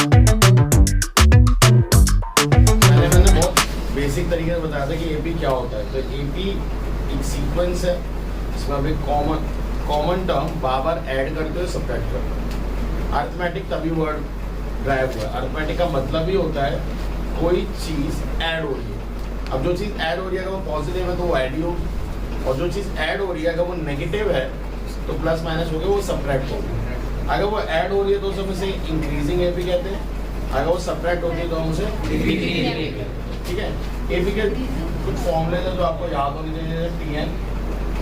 मैंने बहुत बेसिक तरीके से बताया था कि एपी क्या होता है। तो एपी एक सीक्वेंस है, इसमें अभी कॉमन टर्म बार ऐड करते हो, सब्ट्रैक्ट करते हो। अरिथमेटिक तभी वर्ड ड्राइव हुआ है। अरिथमेटिक का मतलब ही होता है कोई चीज़ ऐड हो रही है। अब जो चीज़ ऐड हो रही है अगर वो पॉजिटिव है तो वो ऐड ही होगी, और जो चीज़ ऐड हो रही है अगर वो नेगेटिव है तो प्लस माइनस हो गया, वो सब्ट्रैक्ट होगी। अगर वो ऐड हो रही है तो उसे हम इसे इंक्रीजिंग एपी कहते हैं, अगर वो सब्ट्रैक्ट होती है तो हम उसे डिक्रीजिंग एपी कहते हैं। ठीक है, एपी के कुछ फॉर्मूले हैं जो आपको याद होने चाहिए। TN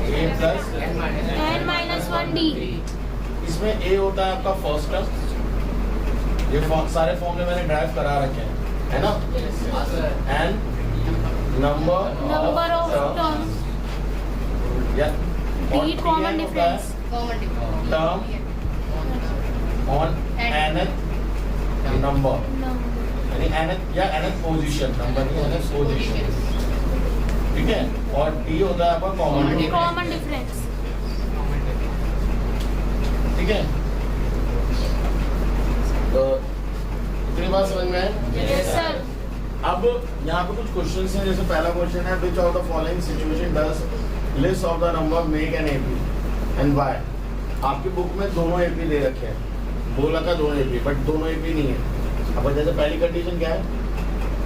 A plus n-1d। इसमें A होता है आपका फर्स्ट टर्म। ये सारे फॉर्मूले मैंने ड्राइव करा रखे हैं, है ना। एंड नंबर ऑफ टर्म्स, या d common difference, term on nth number, यानी nth या nth पोजीशन, नंबर नहीं nth पोजीशन। ठीक है, और D होता है आपका कॉमन डिफरेंस। ठीक है, तो इतनी बात समझ में आए? Yes sir. अब यहाँ पे कुछ क्वेश्चंस हैं। जैसे पहला क्वेश्चन है, which of the following situation does list of the number make an AP and why. आपकी बुक में दोनों एपी दे रखे हैं, बोला था दोनों एपी, बट दोनों एपी नहीं है। अब जैसे पहली कंडीशन क्या है,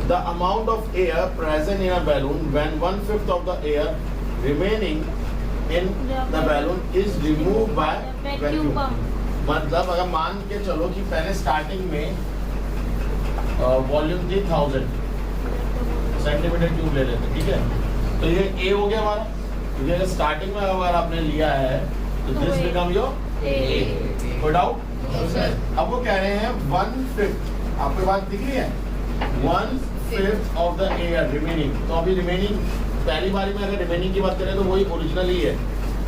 the amount of air present in a balloon when 1/5 of the air remaining in the balloon is remove by vacuum. मतलब अगर मान के चलो कि पहले स्टार्टिंग में वॉल्यूम थी 1000 सेंटीमीटर क्यूब ले लेते, ठीक है। तो ये ए हो गया हमारा, क्योंकि अगर स्टार्टिंग में अगर आपने लिया है तो this become your A. No doubt. अब वो कह रहे हैं 1/5, आपके पास दिख रही है 1/5 ऑफ द एयर रिमेनिंग। तो अभी रिमेनिंग पहली बारी में अगर रिमेनिंग की बात करें तो वही ओरिजिनल ही है।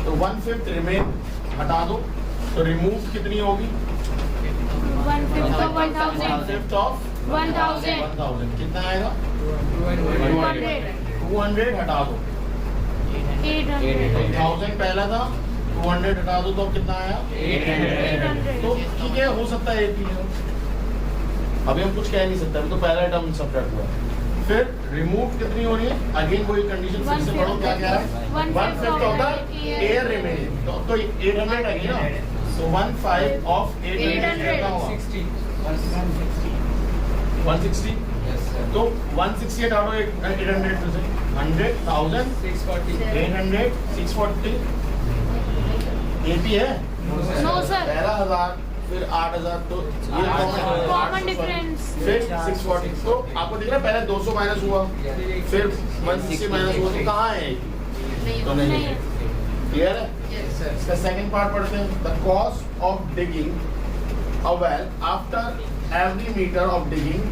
तो 1/5 रिमेन हटा दो, तो रिमूव कितनी होगी? 1/5 ऑफ 1/5 ऑफ 1000 कितना आएगा? 200 हटा दो, 1000 पहला था, 200 हटा दो तो अब कितना आया? 800। तो ठीक है, हो सकता है एपी है, अभी हम कुछ कह नहीं सकते, अभी तो पहला टर्म सब्ट्रैक्ट हुआ है। फिर रिमूव कितनी हो रही है? अगेन वही कंडीशन फिर से पढ़ो, क्या कह रहा है? 1/5 ऑफ द एयर रिमेनिंग, तो 800 आएगी ना। सो 1/5 ऑफ 800 कितना होगा? 160। तो 160 हटा दो 800 में से, 100,000 800 640 एपी है। No sir. पहला 1000 फिर 8000, तो ये कॉमन डिफरेंस। फिर 640। तो आपको दिख रहा है पहले 200 माइनस हुआ, फिर 160 माइनस हुआ, तो कहाँ है? तो नहीं है। क्लियर है? इसका सेकंड पार्ट पढ़ते हैं। The cost of digging a well after every metre of digging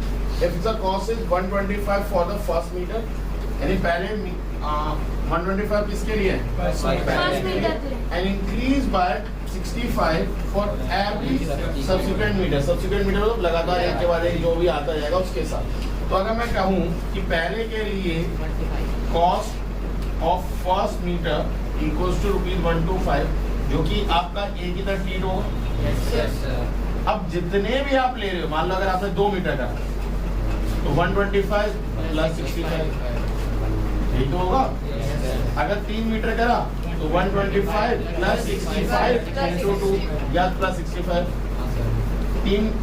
if the cost is 125 for the first meter, यानी पहले 125 किसके लिए? First metre. and increase by 65 for every subsequent meter। subsequent meter मतलब लगातार एक के बाद एक जो भी आता जाएगा उसके साथ। तो अगर मैं कहूँ कि पहले के लिए cost of first metre equals to ₹125, जो कि आपका एक ही तरह ट्रीट होगा। अब जितने भी आप ले रहे हो, मान लो अगर आपने 2 मीटर का तो 125 प्लस 65 यही तो होगा। अगर 3 मीटर करा तो 125 प्लस 65 इंटू 2 या प्लस 65।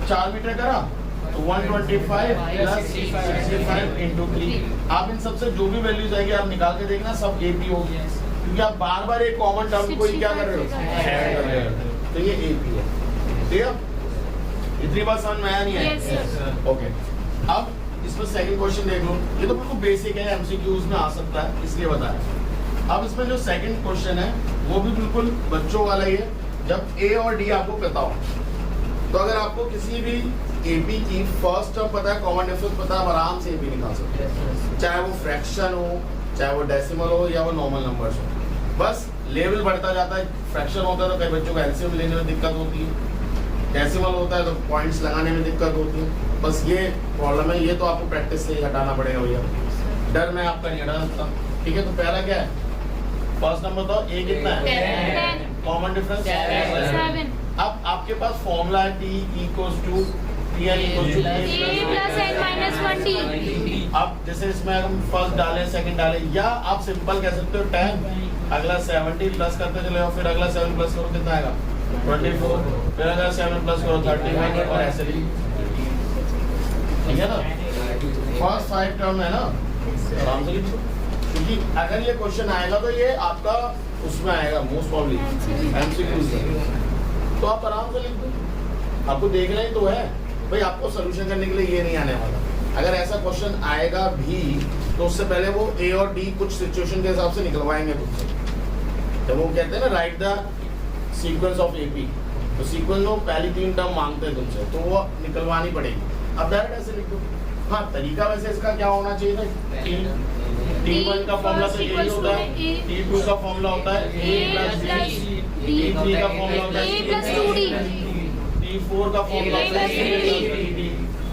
4 मीटर करा तो 125 प्लस 65 इंटू 3। आप इन सबसे जो भी वैल्यूज आएगी आप निकाल के देखना, सब एपी होगी, क्योंकि आप बार बार एक कॉमन टर्म को ही क्या कर रहे हो? ऐड कर रहे हो। तो ये एपी है। ठीक है, इतनी बात समझ में आया नहीं है? ओके, अब इसमें सेकंड क्वेश्चन देख लो। ये तो बिल्कुल बेसिक है, एमसीक्यूज में आ सकता है, इसलिए बताया। अब इसमें जो सेकंड क्वेश्चन है वो भी बिल्कुल बच्चों वाला ही है। जब ए और डी आपको पता हो, तो अगर आपको किसी भी एपी की फर्स्ट टर्म पता है, कॉमन डिफरेंस पता है, आराम से एपी निकाल सकते हैं। चाहे वो फ्रैक्शन हो, चाहे वो डेसिमल हो, या वो नॉर्मल नंबर्स हो। बस लेवल बढ़ता जाता है। फ्रैक्शन होता है तो कई बच्चों को एलसीएम लेने में दिक्कत होती है, डेसिमल होता है तो पॉइंट्स लगाने में दिक्कत होती है। बस ये प्रॉब्लम है, ये तो आपको प्रैक्टिस से ही हटाना पड़ेगा भैया, डर में आपका नहीं हटा सकता। ठीक है, तो पहला क्या है? फर्स्ट नंबर तो ए कितना है? Common difference 7। अब आपके पास फॉर्मूला है T equals to Tn equals to A plus n minus 1D. अब जैसे इसमें हम फर्स्ट डालें सेकंड डालें, या आप सिंपल कह सकते हो 10, अगला 70 प्लस करते चले जाओ, फिर अगला 7 प्लस करो कितना आएगा 24, फिर अगला 7 प्लस करो 31 और ऐसे ही, ठीक है ना। फर्स्ट 5 टर्म है ना, आराम से लिखो, क्योंकि अगर ये क्वेश्चन आएगा तो ये आपका उसमें आएगा मोस्ट प्रॉब्ली एमसीक्यूज में, तो आप आराम से लिख दो, आपको देखना ही तो है भाई, आपको सोल्यूशन करने के लिए ये नहीं आने वाला। अगर ऐसा क्वेश्चन आएगा भी तो उससे पहले वो ए और डी कुछ सिचुएशन के हिसाब से निकलवाएंगे तुमसे, जब वो कहते हैं ना right the sequence of AP, तो सीक्वेंस में पहली 3 टर्म मांगते हैं तुमसे, तो वो निकलवानी पड़ेगी। अब डायरेक्ट ऐसे लिख दो। हाँ, तरीका वैसे इसका क्या होना चाहिए था, T1 का फॉर्मूला तो यही होता है, T2 का फॉर्मूला होता है A प्लस D, T3 का फॉर्मूला होता है A plus 2D, T4 का फॉर्मूला होता है A प्लस D,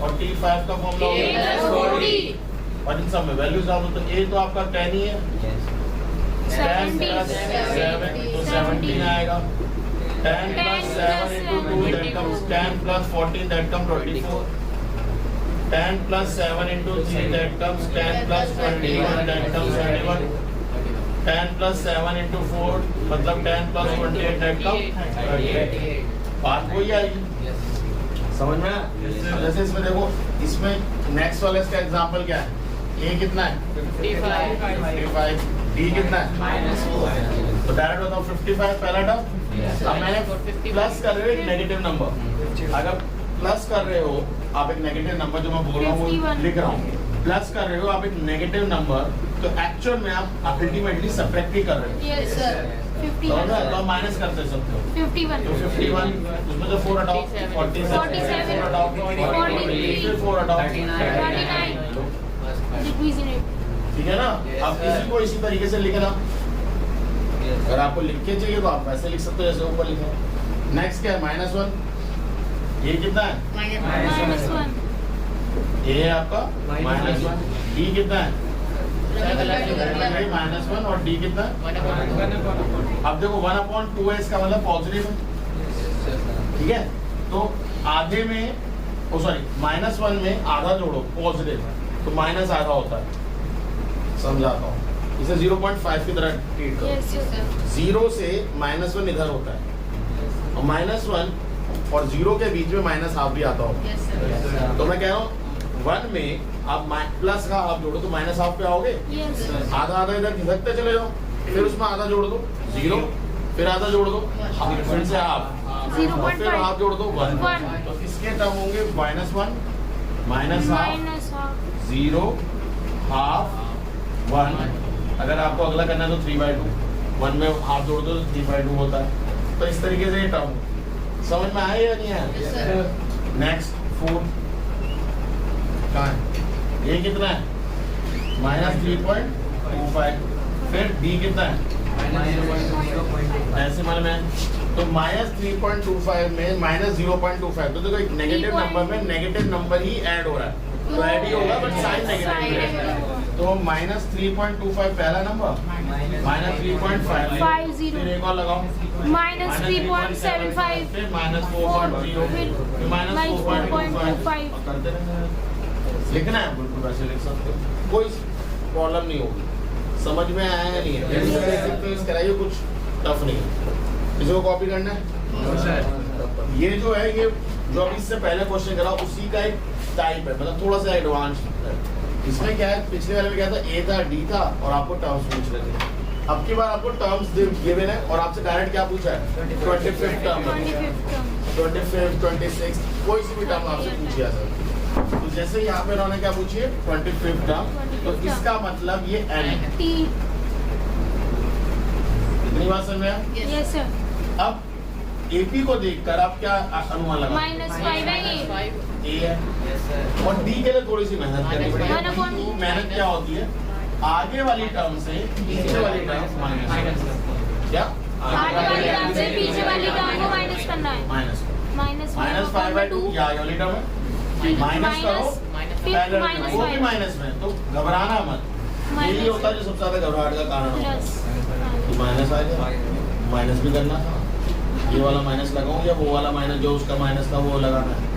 और T5 का फॉर्मूला होता A है plus 4D, और इन सब में वैल्यूज डाल दो, तो A तो आपका 10 ही है, 10 प्लस 7 तो 17 आएगा, 10 plus 7 into 2 that comes 10 plus 14 that comes 24, 10 plus 7 into 3 that comes 10 plus 21 that comes 21, 10 plus 7 into 4 मतलब 10 plus 28 that comes 38। बात वही आएगी, समझ में आया? जैसे इसमें देखो, इसमें नेक्स्ट वाले इसका एग्जांपल क्या है, A कितना है 55, D कितना है तो डायरेक्ट बताओ 55 पहला टर्म। अब मैंने प्लस कर रहे हो एक नेगेटिव नंबर, अगर प्लस कर रहे हो आप एक नेगेटिव नंबर, जो मैं बोल रहा हूँ वो लिख रहा हूँ, प्लस कर रहे हो आप एक नेगेटिव नंबर, तो एक्चुअल में आप अल्टीमेटली सब्ट्रैक्ट ही कर रहे हो, yes sir, तो 51, आप माइनस करते सकते हो, 51, तो 51 उसमें से 4 हटाओ, 47 4 हटाओ, 43 फिर 4 हटाओ, 39, decrease in it. ठीक है ना। आप इसी को इसी तरीके से लिखना, अगर आपको लिख के चाहिए तो आप वैसे लिख सकते हो जैसे ऊपर लिखा है। नेक्स्ट क्या है -1, ये कितना है minus 1, ये है आपका -1, डी कितना है -1 और डी कितना है, अब देखो 1/2 है, इसका मतलब पॉजिटिव है, ठीक है। तो आधे में -1 में आधा जोड़ो पॉजिटिव, तो माइनस आधा होता है, समझाता हूँ, इसे 0.5 की तरह ट्रीट करो। yes sir, 0 से -1 इधर होता है, और -1 और 0 के बीच में -1/2 भी आता होगा, yes sir, तो मैं कह रहा हूँ 1 में आप प्लस का हाफ जोड़ो तो -1/2 पे आओगे, yes sir, आधा आधा इधर खिसकते चले जाओ, फिर उसमें आधा जोड़ दो 0, फिर आधा जोड़ दो, फिर से हाफ, फिर हाफ जोड़ दो 1, 1, तो इसके टर्म होंगे -1 -1/2 minus half, 0 हाफ 1, अगर आपको अगला करना है तो 3/2, 1 में हाफ जोड़ दो तो 3/2 होता है, तो इस तरीके से ये टर्म समझ में आया या नहीं आया। नेक्स्ट 4 कहाँ है, ये कितना है -3.25, फिर डी कितना है ऐसे मालूम है, तो -3.25 में -0.25, तो देखो एक नेगेटिव नंबर में नेगेटिव नंबर ही ऐड हो रहा है, तो ऐड ही होगा बट साइन नेगेटिव है, तो -3.25 पहला नंबर, -3.5 50, फिर एक और लगाओ minus 3.75, फिर -4.0 फिर -4.25, करते रहेंगे, लिखना है बिल्कुल वैसे लिख सकते हो, कोई प्रॉब्लम नहीं होगी। समझ में आया या नहीं है, कराइए, कुछ टफ नहीं है। किसी को कॉपी करना है, ये जो है ये जो अभी इससे पहले क्वेश्चन करा उसी का एक टाइप है, मतलब थोड़ा सा एडवांस है। इसमें क्या है, पिछले वाले में क्या था, ए था डी था और आपको टर्म्स पूछ रहे थे, अब की बार आपको टर्म्स गिवन है और आपसे डायरेक्ट क्या पूछा है 25th टर्म, 25th 26th कोई सी भी टर्म आपसे पूछी जा सकती है। तो जैसे यहाँ पे उन्होंने क्या पूछी है 25th टर्म, तो इसका मतलब ये n है। T, इतनी बात समझ में आया? yes sir, अब AP को देखकर आप क्या अनुमान लगा, -5 है ये, A है, और D के लिए थोड़ी सी मेहनत करनी पड़ेगी। तो मेहनत क्या होती है, आगे वाली टर्म से पीछे वाली टर्म माइनस, क्या आगे वाली टर्म से पीछे वाली टर्म को माइनस करना है, माइनस -5/2, ये आगे वाली टर्म है, माइनस करो फिर पहले -5, वो भी माइनस में, तो घबराना मत, यही होता है जो सबसे ज्यादा घबराहट का कारण होता है। प्लस, तो माइनस आ गया, माइनस भी करना था, ये वाला माइनस लगाऊं या वो वाला माइनस जो उसका माइनस था वो लगाना है,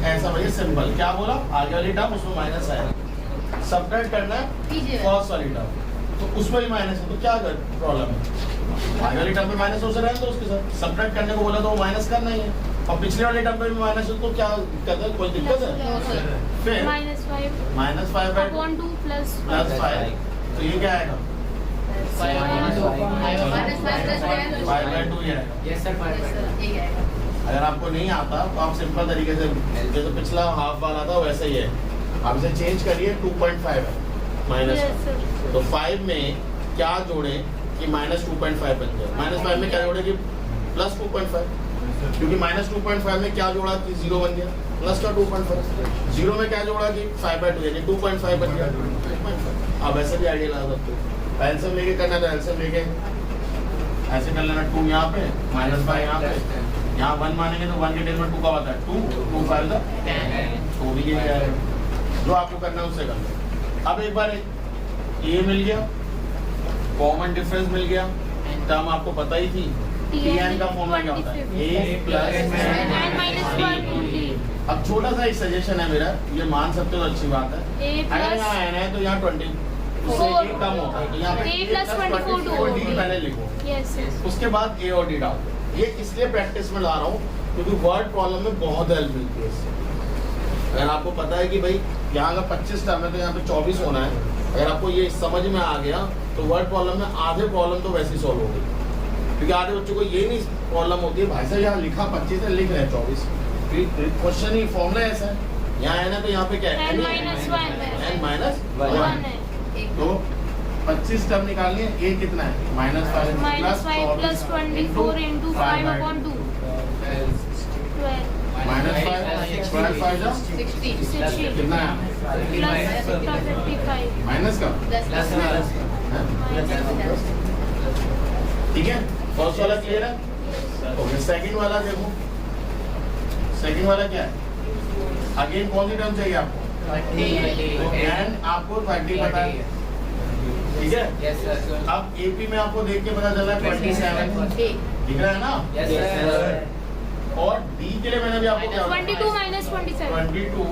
ऐसा भैया सिंपल क्या बोला, आगे वाली टर्म उसमें माइनस आएगा, सब्ट्रैक्ट करना है फर्स्ट वाली टर्म तो उसमें भी माइनस है, तो क्या प्रॉब्लम है, आगे वाली टर्म पे माइनस हो रहा है तो उसके साथ सब्ट्रैक्ट करने को बोला तो वो माइनस करना ही है, और पिछले वाले टर्म पे भी माइनस है तो क्या कहता है, कोई दिक्कत है। फिर -5 अपॉन 2 प्लस +5 तो ये क्या आएगा, 5/2 ये आएगा। अगर आपको नहीं आता तो आप सिंपल तरीके से जैसे पिछला हाफ वाला था वैसे ही है, आप इसे चेंज करिए, 2.5 है माइनस का, तो 5 में क्या जोड़े कि -2.5 बन जाए, -5 में क्या जोड़े कि +2.5, क्योंकि -2.5 में क्या जोड़ा कि 0 बन गया, प्लस का 2.5, 0 में क्या जोड़ा कि 5/2 यानी 2.5 बन गया, 2.5। आप ऐसे भी आइडिया लगा सकते हो, एलसीएम लेके करना तो एलसीएम लेके ऐसे कर लेना, 2 यहाँ पे -5 यहाँ पे, यहाँ 1 मानेंगे तो 1 के टेबल में 2 का होता है 2, 2 5 तो भी ये आएगा, जो आपको करना है उससे कर लो। अब एक बार ये मिल गया, कॉमन डिफरेंस मिल गया, टर्म आपको पता ही थी, Tn का फॉर्मूला क्या होता है, a प्लस n। अब छोटा सा एक सजेशन है मेरा, ये मान सकते हो अच्छी बात है, अगर यहाँ n है तो यहाँ 20 उससे एक कम होता है, तो यहाँ पे a + 24 पहले लिखो, उसके बाद a और d डाल दो। ये इसलिए प्रैक्टिस में ला रहा हूँ क्योंकि वर्ड प्रॉब्लम में बहुत हेल्प मिलती है इससे। अगर आपको पता है कि भाई यहाँ अगर 25 टर्म है तो यहाँ पे 24 होना है, अगर आपको ये समझ में आ गया तो वर्ड प्रॉब्लम में आधे प्रॉब्लम तो वैसे ही सॉल्व हो गई, क्योंकि आधे बच्चों को ये नहीं प्रॉब्लम होती है, भाई साहब यहाँ लिखा 25 है लिख रहे हैं 24, क्वेश्चन ही फॉर्मूला ऐसा है, यहाँ है ना तो यहाँ पे क्या है n-1, तो 25 टर्म निकालनी है, a कितना है -5 प्लस 24 into 5/2 -5 60 कितना है प्लस 55 माइनस का, ठीक है, फर्स्ट वाला क्लियर है। ओके, सेकंड वाला देखो, सेकंड वाला क्या है, अगेन कौन सी टर्म चाहिए आपको, एंड आपको 30 पता है, ठीक है। अब एपी में आपको देख के पता चला 27 दिख रहा है ना, और डी के लिए मैंने भी आपको क्या 22 -27 22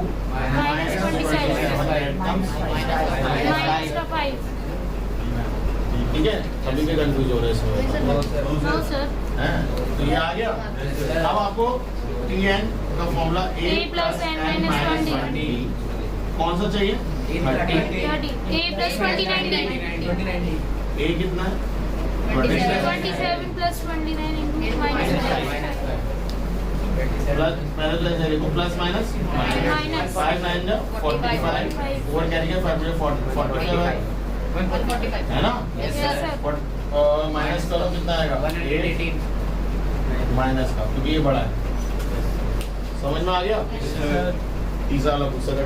-5 ठीक है, सभी के कंफ्यूज हो रहे हैं इसमें, नो सर, तो ये आ गया। अब आपको Tn का formula a plus n minus 20 कौन सा चाहिए, 30 a plus 29 a कितना है 27 plus 29 into -5 प्लस पहले तो ऐसे लिखो प्लस माइनस Minus. 5 9 जा 45 और क्या लिखा 5 45 है ना, Yes, sir. माइनस करो कितना आएगा 8 माइनस का, क्योंकि ये बड़ा है, समझ में आ गया, तीसरा वाला क्वेश्चन है,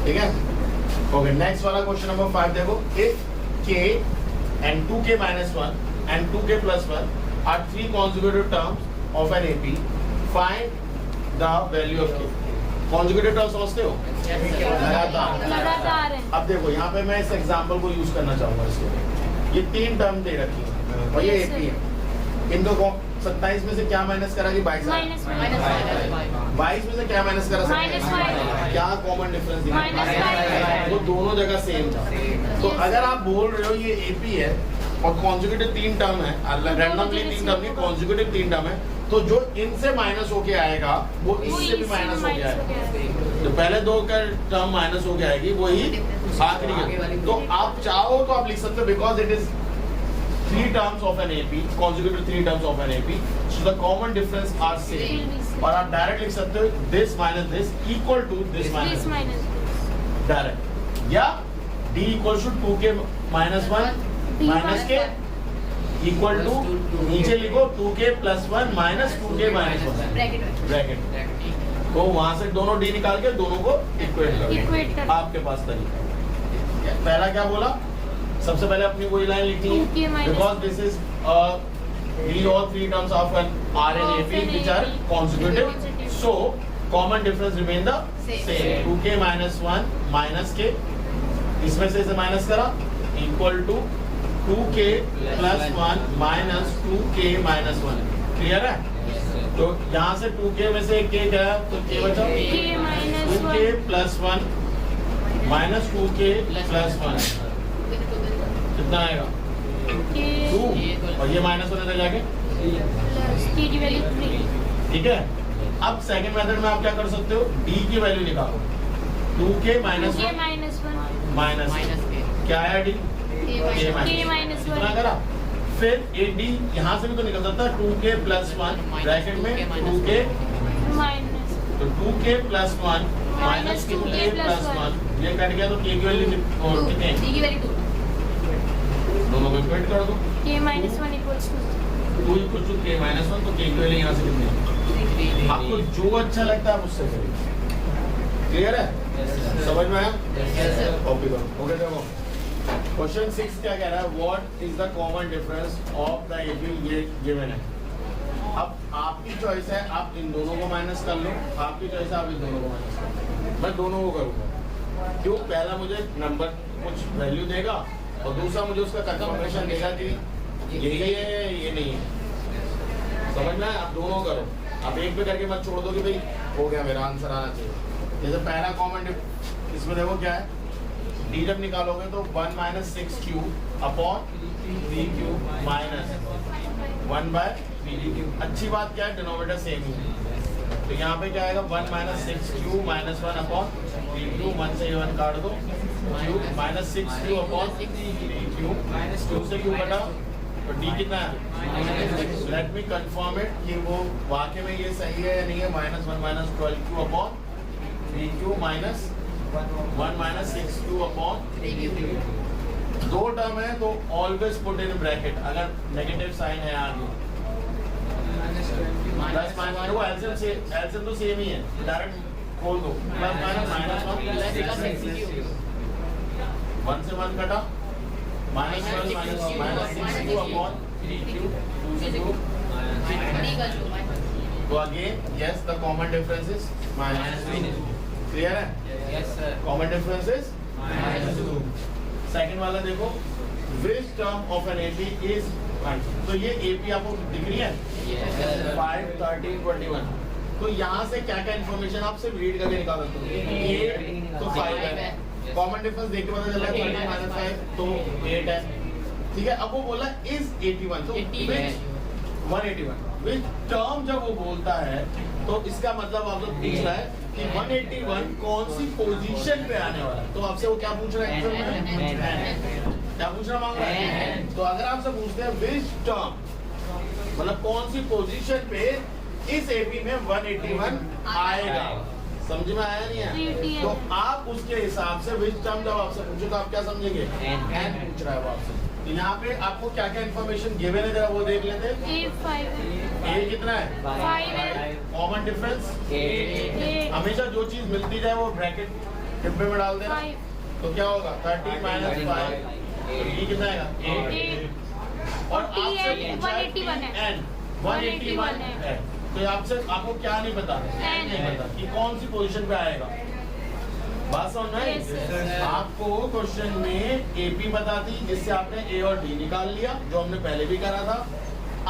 ठीक है। ओके, नेक्स्ट वाला क्वेश्चन नंबर 5 देखो, if k and 2k minus 1 and 2k plus 1 are 3 consecutive terms of an AP, find the value of k। consecutive terms समझते हो, लगातार है। अब देखो यहाँ पे मैं इस एग्जांपल को यूज करना चाहूंगा इसके, ये 3 टर्म दे रखी है और ये AP है, इन दो को 27 में से क्या माइनस करा कि 22 22 में से क्या माइनस करा, क्या कॉमन डिफरेंस दिया, वो दोनों जगह सेम था। तो अगर आप बोल रहे हो ये AP है और कॉन्जुगेटिव 3 टर्म है, रैंडमली 3 टर्म नहीं, कॉन्जुगेटिव 3 टर्म है, तो जो इनसे माइनस होके आएगा वो इससे भी माइनस होके आएगा, तो पहले 2 का टर्म माइनस होके आएगी वही आखिरी के, तो आप चाहो तो आप लिख सकते हो because it is 3 terms of an AP, consecutive 3 terms of an AP, so the common difference are same, और आप डायरेक्ट लिख सकते हो this minus this equal to this minus direct, या D equals to 2k minus 1 minus k equal to नीचे लिखो 2k plus 1 minus 2k minus 1 bracket, तो वहां से दोनों D निकाल के दोनों को इक्वेट करो, आपके पास तरीका। पहला क्या बोला, सबसे पहले अपनी वही लाइन लिखनी है, because this is these all 3 terms of an R and AP which are consecutive, so common difference remain the same, 2k minus 1 minus k, इसमें से इसे माइनस करा equal to 2k plus 1 minus 2k minus 1, clear है। तो यहाँ से 2k में से k गया तो k बचा K minus 2k plus 1 minus 2k plus 1 कितना आएगा K 2 और ये माइनस होने से जाके plus K की वैल्यू 3। ठीक है। अब सेकंड मेथड में आप क्या कर सकते हो, d की वैल्यू निकालो 2k minus 2K 1 minus 1 minus क्या आया d K minus कितना 1 करा। फिर AD यहाँ से भी तो निकल सकता है 2k प्लस 1 ब्रैकेट में 2k minus तो 2k plus 1 minus 2k plus 1 ये कट गया तो k की वैल्यू कितनी है दोनों को इक्वेट कर दो K minus 1 equals to 2 equal to k minus 1 तो k की वैल्यू यहाँ से कितनी है। आपको जो अच्छा लगता है आप उससे करिए। क्लियर है समझ में आया कॉपी करो ओके। देखो क्वेश्चन 6 क्या कह रहा है, what is the common difference of the AB, ये गिवन है। अब आपकी चॉइस है, आप इन दोनों को माइनस कर लो, आपकी चॉइस है आप इन दोनों को माइनस कर लो। मैं दोनों को करूँगा क्यों, पहला मुझे नंबर कुछ वैल्यू देगा और दूसरा मुझे उसका कंफर्मेशन देगा कि यही है ये नहीं है। समझ में आया? आप दोनों करो, आप एक पे करके मत छोड़ दो कि भाई हो गया मेरा आंसर आना चाहिए। जैसे पहला कॉमन इसमें देखो क्या है, d जब निकालोगे तो 1 minus 6q upon 3q minus 1 bye 3q। अच्छी बात क्या है, डिनोमिनेटर सेम ही है तो यहाँ पे क्या आएगा 1 minus 6q minus 1 upon 3q, 1 से 1 काट दो q minus 6q upon 3q, 2 से q कटा तो d कितना है। लेट मी कंफर्म इट कि वो वाकई में ये सही है या नहीं है। Minus 1 minus 12q upon 3q minus 1 minus 6q upon 3q। दो टर्म है तो ऑलवेज पुट इन ब्रैकेट, अगर नेगेटिव साइन है आगे प्लस माइनस वो एलसीएम तो सेम ही है, डायरेक्ट खोल दो प्लस माइनस माइनस 1 से 1 कटा minus 1 minus 6q upon 3q 2 से 2 तो again yes the common difference is minus 2। Clear है? Yes sir. Common difference is minus 2। Second वाला देखो, which term of an AP is 1। तो ये एपी आपको दिख रही है 5 13 21। तो यहाँ से क्या क्या इन्फॉर्मेशन आप सिर्फ रीड करके निकाल सकते हो। 8 तो 5 है, कॉमन डिफरेंस देख के पता चला 13 माइनस 5 तो 8 है। ठीक है, अब वो बोला इज 81 तो विच 181 विच टर्म जब वो बोलता है तो इसका मतलब आप लोग पूछ रहा है कि 181 कौन सी पोजीशन पे आने वाला है। तो आपसे वो क्या पूछ रहा है, क्या पूछना मांग रहा है। तो अगर आपसे पूछते हैं विच टर्म मतलब कौन सी पोजीशन पे इस एपी में 181 आएगा, समझ में आया नहीं है? तो आप उसके हिसाब से विच टर्म जब आपसे पूछे तो आप क्या समझेंगे, एन पूछ रहा है वो आपसे। तो यहाँ पे आपको क्या क्या इन्फॉर्मेशन गिवन है जरा वो देख लेते हैं। A 5 ए कितना है 5 है कॉमन डिफरेंस। 8 हमेशा जो चीज मिलती जाए वो ब्रैकेट डिब्बे में डाल देना 5 तो क्या होगा 30 माइनस 5 ये कितना आएगा 8 और 40 आपसे है, पूछा है 181 है। 181 है तो आपसे आपको क्या नहीं पता, N नहीं पता कि कौन सी पोजीशन पे आएगा। बात समझ में आई? Yes, sir. आपको क्वेश्चन में एपी बता दी जिससे आपने ए और डी निकाल लिया जो हमने पहले भी करा था।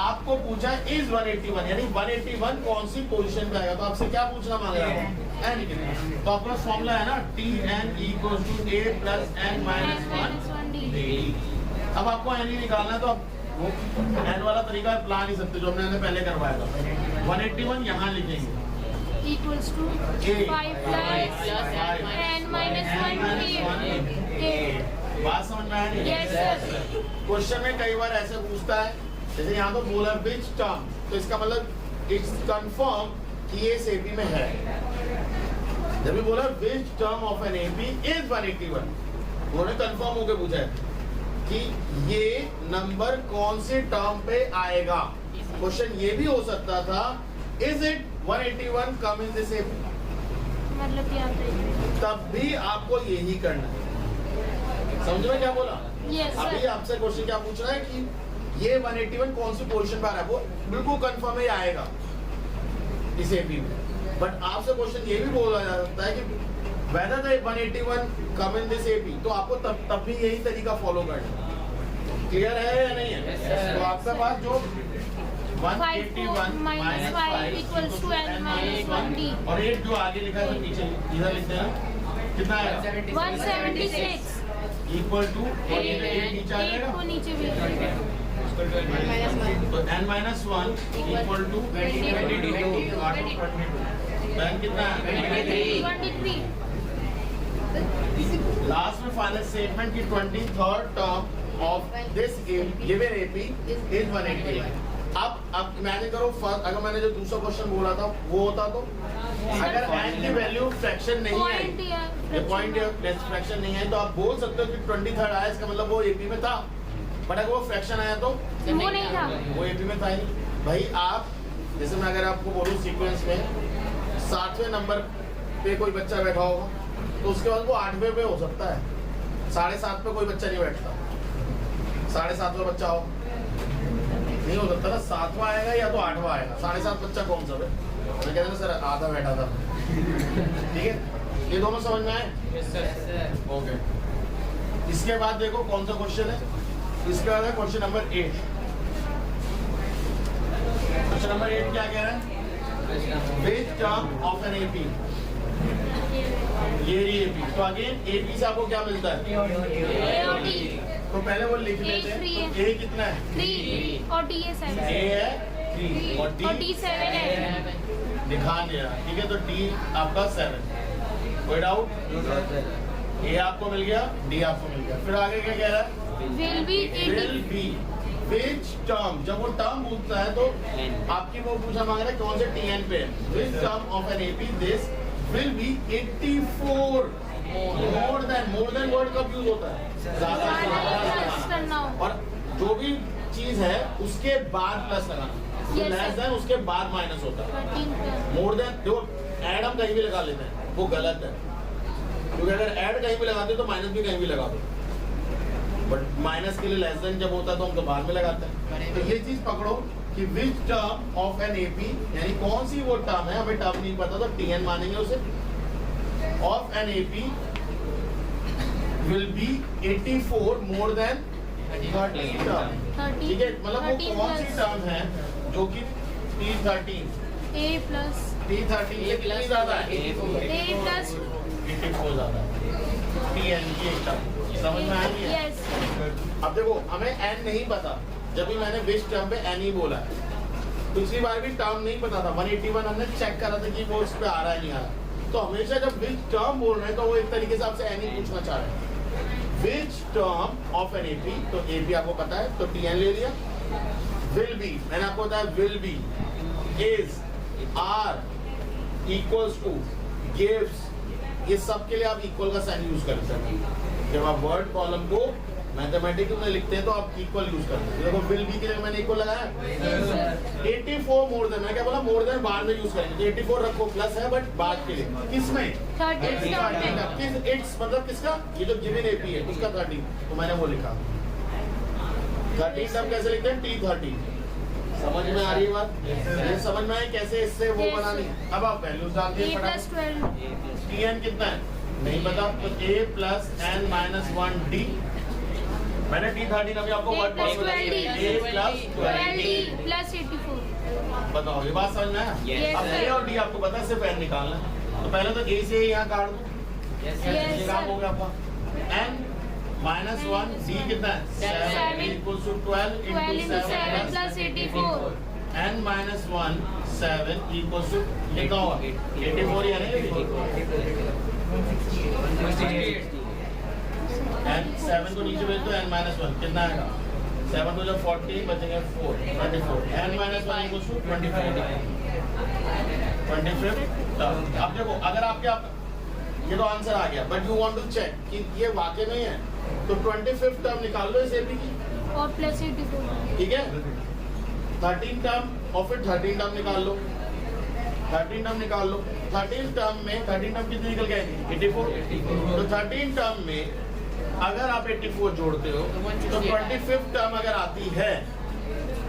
आपको पूछा इज 181 यानी 181 कौन सी पोजीशन पे आएगा तो आपसे क्या पूछना मांग रहा है एन। तो आपका फॉर्मूला है ना Tn equals to a plus n minus 1 d। अब आपको एन ही निकालना है तो आप वो एन वाला तरीका अपना नहीं सकते जो हमने पहले करवाया था। 181 यहाँ लिखेंगे equals to 5 plus n minus 1 बात समझ में आया नहीं? Yes, sir. क्वेश्चन में कई बार ऐसे पूछता है जैसे यहाँ तो बोला विच टर्म तो इसका मतलब इट्स कंफर्म कि ये इस एपी में है। जब भी बोला विच term of an AP is 181 उन्होंने कंफर्म होकर पूछा है कि ये नंबर कौन से टर्म पे आएगा। क्वेश्चन ये भी हो सकता था is it 181 come in this AP, मतलब क्या आता है तब भी आपको यही करना है। समझ में क्या बोला? Yes, sir. अभी आपसे क्वेश्चन क्या पूछ रहा है कि ये 181 कौन सी पोजीशन पे आ रहा है, वो बिल्कुल कंफर्म ही आएगा इस एपी में। बट आपसे क्वेश्चन ये भी बोला जा सकता है कि whether the 181 come in this AP तो आपको तब भी यही तरीका फॉलो करना है। क्लियर है या नहीं है? Yes, sir. तो आपके पास जो 181 minus 5 equals to n minus 1d. और 8 जो आगे लिखा है तो पीछे इधर लिखते हैं कितना आएगा 176 इक्वल टू 8 नीचे आ 8 जाएगा को नीचे भेज तो n minus 1 इक्वल टू 22 कितना है 23 लास्ट में फाइनल स्टेटमेंट की 23rd term of this given AP is 180। अब इमेजिन करो फर्स्ट अगर मैंने जो दूसरा क्वेश्चन बोला था वो होता तो अगर n की वैल्यू फ्रैक्शन नहीं है पॉइंट ये पॉइंट फ्रैक्शन नहीं है तो आप बोल सकते हो कि 23rd आया इसका मतलब वो एपी में था बट अगर वो फ्रैक्शन आया तो वो नहीं था वो एपी में था ही नहीं। भाई आप जैसे मैं अगर आपको बोलूँ सीक्वेंस में 7वें नंबर पे कोई बच्चा बैठा होगा तो उसके बाद वो 8वें पे हो सकता है 7.5 पे कोई बच्चा नहीं बैठता 7.5वां बच्चा हो नहीं हो सकता ना 7वां आएगा या तो 8वां आएगा 7.5 बच्चा कौन सा है मैं कहता ना सर आधा बैठा था ठीक है ये दोनों समझ में आए ओके इसके बाद देखो कौन सा क्वेश्चन है इसके बाद है क्वेश्चन नंबर 8 क्वेश्चन नंबर 8 क्या कह रहा है विच टर्म ऑफ एन एपी ये रही एपी तो अगेन एपी से आपको क्या मिलता है A और D तो पहले वो लिख लेते हैं तो ए कितना है 3 और D है 7 ए है 3 और और D 7 है दिखा नहीं रहा ठीक है तो डी आपका 7 कोई डाउट ए आपको मिल गया डी आपको मिल गया फिर आगे क्या कह रहा है will be will be which term जब वो टर्म पूछता है तो आपकी वो पूछा मांग रहा है कौन से टीएन पे विच term of an AP this will be 84 more than word कब यूज होता है ज्यादा से प्लस ज्यादा करना हो और जो भी चीज है उसके बाद प्लस लगाना Yes, लेस sir. देन उसके बाद माइनस होता है 13 मोर देन जो ऐड हम कहीं भी लगा लेते हैं वो गलत है क्योंकि अगर ऐड कहीं भी लगाते हैं तो माइनस भी कहीं भी लगा दो बट माइनस के लिए लेस देन जब होता है तो हम तो बाद में लगाते हैं तो ये चीज पकड़ो कि विच टर्म ऑफ एन एपी यानी कौन सी वो टर्म है हमें टर्म नहीं पता तो टीएन मानेंगे उसे of an AP will be 84 more than 13 term 13 ठीक है मतलब वो 13 कौन सी plus टर्म है जो कि T13 A plus T13 ये कितनी ज्यादा है A plus 84 ज्यादा है TN की एक टर्म समझ में आ रही है yes अब देखो हमें n नहीं पता जब भी मैंने विच टर्म पे n ही बोला है पिछली बार भी टर्म नहीं पता था 181 हमने चेक करा था कि वो उस पे आ रहा है नहीं आ रहा तो हमेशा जब विच टर्म बोल रहे हैं तो वो एक तरीके से आपसे n ही पूछना चाह रहे हैं विच टर्म ऑफ एन एपी तो एपी आपको पता है तो टीएन ले लिया विल बी मैंने आपको बताया will be is are equals to gives ये सब के लिए आप इक्वल का साइन यूज करते हैं जब आप वर्ड कॉलम को मैथमेटिक्स में लिखते हैं तो आप इक्वल यूज करते हैं देखो विल बी के लिए मैंने इक्वल लगाया 84 मोर देन मैं क्या बोला मोर देन बाद में यूज करेंगे तो 84 रखो प्लस है बट बाद के लिए किसमें 13 किस इट्स मतलब किसका ये जो गिवन एपी है उसका 13 तो मैंने वो लिखा 13 टर्म कैसे लिखते हैं T13 समझ में आ रही है बात ये समझ में आए कैसे इससे वो Yes, बनानी अब आप वैल्यूज डालते A हैं plus फटाफट 12 टीएन कितना है नहीं पता तो a plus n minus 1d मैंने T13 अभी आपको A word plus formula 12D a plus 12D 12d plus 84 बताओ ये बात समझ में आया Yes, अब sir. a और d आपको पता है सिर्फ n निकालना है तो पहले तो a से यहाँ काट दो Yes, ये काम sir. हो गया आपका n माइनस 1 d कितना है 7 equals to 12 12 into 7 plus 84 n minus 1 7 equals to लिखा हुआ 84 यानी n 7 को नीचे भेज दो n minus 1 कितना आएगा 7 को जब 40 बचेंगे 4 24 n minus 1 equals to 25 अब देखो अगर आपके ये तो आंसर आ गया but you want to check कि ये वाकई में है तो 25th टर्म निकाल लो इस एपी की और plus 84 ठीक है 13 टर्म और फिर 13 टर्म निकाल लो 13 टर्म निकाल लो 13 टर्म में 13 टर्म कितनी निकल गई 84 तो 13 टर्म में अगर आप 84 जोड़ते हो तो 25th टर्म अगर आती है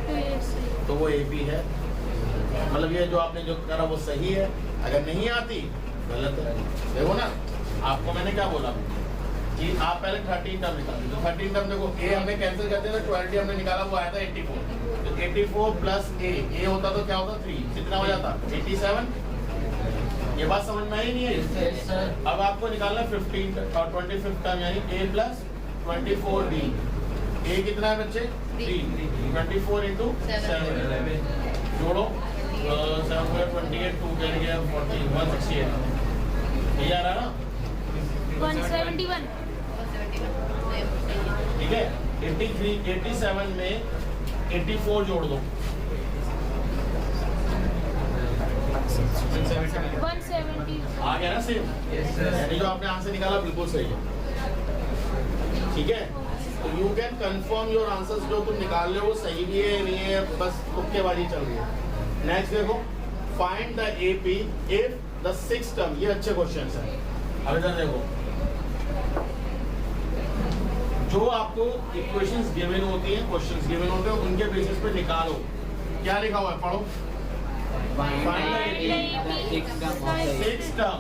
तो yes तो वो एपी है मतलब ये जो आपने जो करा वो सही है अगर नहीं आती गलत है देखो ना आपको मैंने क्या बोला कि आप पहले 13 टर्म निकाल दो 13 टर्म देखो ए हमने कैंसिल कर दिया 20 हमने निकाला वो आया था 84 तो तो 84 प्लस ए होता तो क्या होता 3, कितना हो जाता 87। ये बात समझ में आई नहीं है? अब आपको निकालना 15 और 25 टर्म यानी a प्लस 24d। a कितना है बच्चे 3, 24 इंटू 7 जोड़ो 7 4 28 2 कर गया 40 168। ये आ रहा ना 171 ठीक है। 83 87 में 84 जोड़ दो 170 आ गया ना सेम। यानी जो आपने आंसर निकाला बिल्कुल सही है। ठीक है, तो you can confirm your answers जो तुम निकाल रहे हो वो सही भी है नहीं है, बस तुक्केबाजी चल रही है। नेक्स्ट देखो, find the AP if the six term. ये अच्छे क्वेश्चन है। अब इधर देखो, जो आपको इक्वेशंस गिवन होती हैं, क्वेश्चंस गिवन होते हैं, उनके बेसिस पे निकालो। क्या लिखा हुआ है पढ़ो। Find the AP six term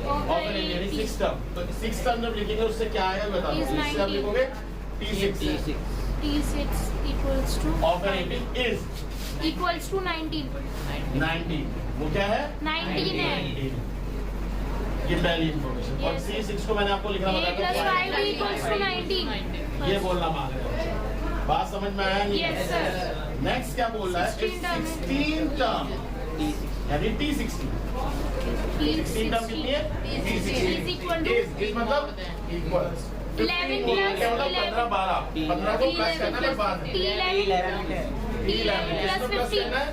of an engineering six term. तो सिक्स टर्म जब लिखेंगे उससे क्या आएगा बता दो। इससे आप लिखोगे T6 equals to of an AP is equals to 19 वो क्या है 19 है। 19। ये पहली इंफॉर्मेशन। और Yes. C6 को मैंने आपको लिखना a plus बताया 5 equals to 19 ये बोलना मांग रहे हो। बात समझ में आया नहीं? Yes, sir. नेक्स्ट क्या बोल रहा है 16 टर्म यानी T16 टर्म कितनी है is equal to इस मतलब इक्वल 11 plus 15 12 15 को प्लस करना है बाद में T11 plus 15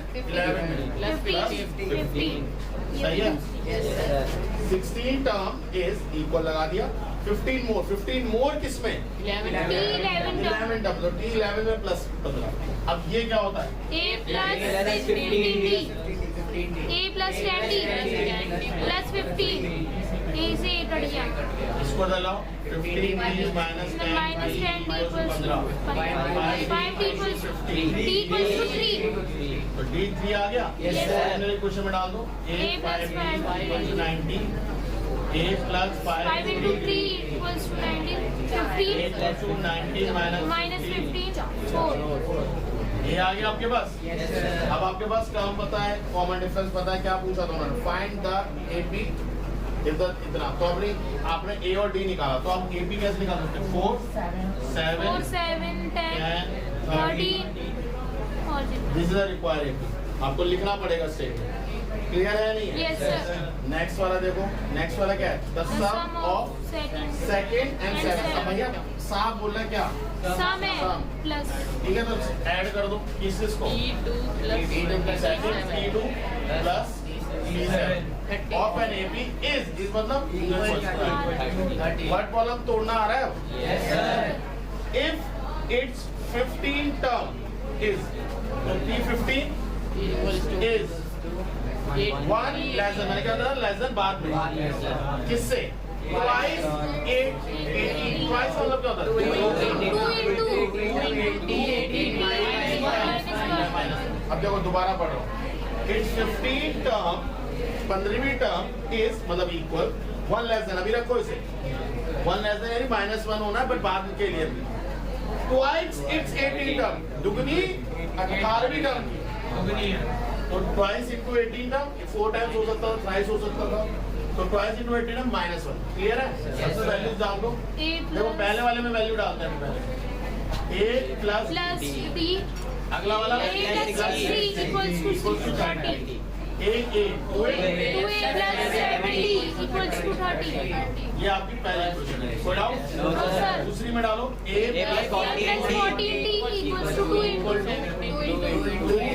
सही है। 16 टर्म इज इक्वल लगा दिया 15 मोर किसमें T11 11 टर्म तो T11 में प्लस 15। अब ये क्या होता है a plus 10t plus 15 a से 8 कट गया इसको डालो 15 minus 10 minus 10 d equals to 5 d equals to 3 तो D3 आ गया। फाइनल इक्वेशन में डाल दो a plus 5 90 a plus 5 5 into 3 equals to 19 15 equals to 19 minus 15 4 ये आ गया आपके पास। अब आपके पास टर्म पता है, कॉमन डिफरेंस पता है, क्या पूछा था उन्होंने फाइंड द एपी इधर इतना। तो आपने ए और डी निकाला तो आप एपी कैसे निकाल सकते हैं 4 7 10 13 और this is the required AP. आपको लिखना पड़ेगा स्टेटमेंट। क्लियर है नहीं? Yes, sir. नेक्स्ट वाला देखो, नेक्स्ट वाला क्या है the sum of second second and seven. अब भैया साफ बोल रहा है क्या sum है Sum. plus ठीक है, तो ऐड कर दो किसको T2 plus second T2 plus T7 of an AP is मतलब वर्ड कॉलम तोड़ना आ रहा है। इफ इट्स 15 टर्म इज तो T15 इज 1 लेस देन, मैंने क्या था लेस देन बाद में किससे ट्वाइस 8 ट्वाइस मतलब क्या होता है 2 अब देखो दोबारा पढ़ रहा हूँ इट्स 15 टर्म 15वीं टर्म इज मतलब इक्वल 1 लेस देन, अभी रखो इसे 1 लेस देन यानी -1 होना है बट बाद के लिए भी ट्वाइस इट्स 18 टर्म दुगनी 18वीं टर्म की दुगनी है तो ट्वाइस इनटू 18 टर्म 4 टाइम्स हो सकता था, थ्राइस हो सकता था, तो ट्वाइस इनटू 18 टर्म -1। क्लियर है? सबसे वैल्यूज डाल दो। देखो पहले वाले में वैल्यू डालते हैं पहले a प्लस plus d अगला वाला a plus 3 equals to 30 a 2a plus 7d equals to 30 ये आपकी पहली क्वेश्चन है। कोई डाउट? sir. दूसरी में डालो a plus 14d equals to 2 into a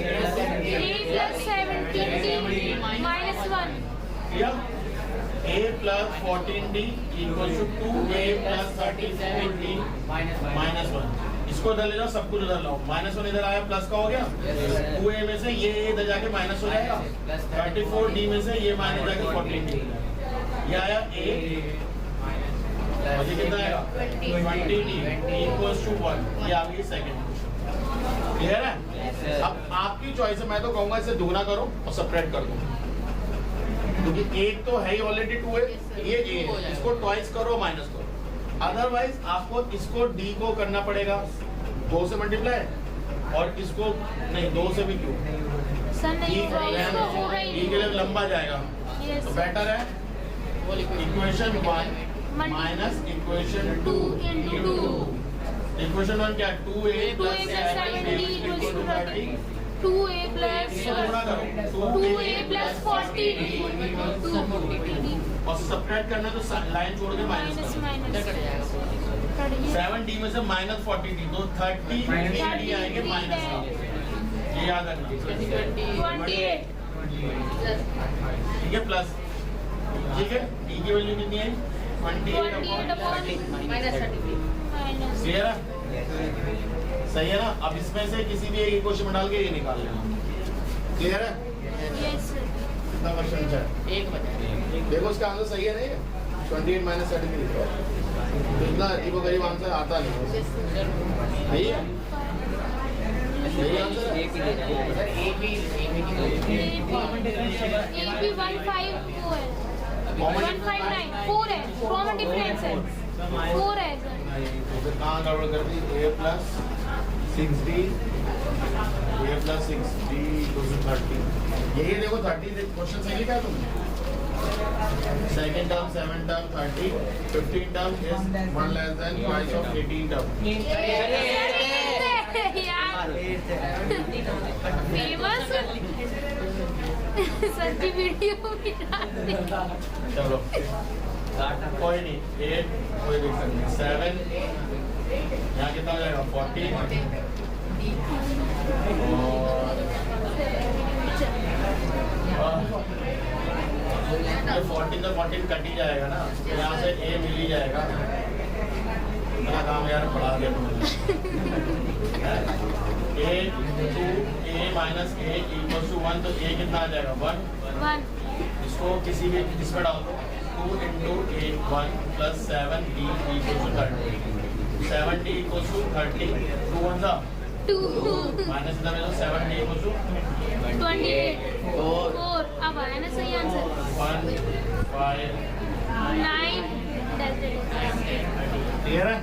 plus 17d minus 1 a plus 14d equals to 2a plus 34d minus 1। इसको इधर ले जाओ, सब कुछ उधर लाओ, -1 इधर आया प्लस का हो गया 2a में से ये इधर जाके माइनस हो जाएगा 34d में से ये माइनस जाके 14d ये आया a और ये कितना आएगा 20d equals to 1। ये आ गई सेकंड क्वेश्चन। क्लियर है? अब आपकी चॉइस है, मैं तो कहूंगा इसे दुगना करो और सेपरेट कर दो क्योंकि एक तो है ही ऑलरेडी 2 है, ये a है, इसको ट्वाइस करो माइनस करो। अदरवाइज आपको इसको d को करना पड़ेगा 2 से मल्टीप्लाई और इसको नहीं 2 से भी क्यों सर नहीं ई होगा, इसको होगा ही के लिए लंबा जाएगा Yes. तो बेटर है equation 1 minus equation 2 into 2. Equation 1 क्या 2a 2a plus 70 equals to 30. 2a plus इसको गुणा करो 2a plus 40d. 240d. और सब्ट्रैक्ट करना तो लाइन छोड़ के माइनस Minus कर minus. कट गया। 7d में से माइनस 40d तो 30 d आएंगे माइनस का ये याद रखना 28. ठीक है प्लस ठीक है e की वैल्यू कितनी है 28 upon minus 33. minus. क्लियर है सही है ना अब इसमें से किसी भी एक इक्वेशन में डाल के ये निकाल लेना क्लियर है Yes. sir. कितना क्वेश्चन है एक बचा देखो इसका आंसर सही है नहीं 28 माइनस 33 तो इतना अजीब गरीब आंसर आता नहीं सही है सही आंसर है सर एक भी AP 154 है 159 4 है कॉमन डिफरेंस है 4 है सर तो फिर कहाँ गड़बड़ कर दी a plus 6d a plus 6d equal to 30 यही देखो 30 क्वेश्चन सही लिखा है तुमने second term 7 term 30 15 term is 1 less than twice of 18 term यार फेमस सर की वीडियो भी डाल दी चलो कोई नहीं 8 कोई दिक्कत नहीं 7 यहाँ कितना हो जाएगा 40 और 14 तो 14 कट ही जाएगा ना यहाँ से a मिल ही जाएगा इतना काम यार पढ़ा दिया तुमने a to a minus a equal to 1 तो a कितना आ जाएगा 1 इसको किसी भी इसमें डाल दो 2 into a 1 plus 7d equals to 30 7d equals to 30 2 1 सा 2 माइनस इतना में 7d equals to 28 4 अब आया ना सही आंसर 1 5 9 क्लियर है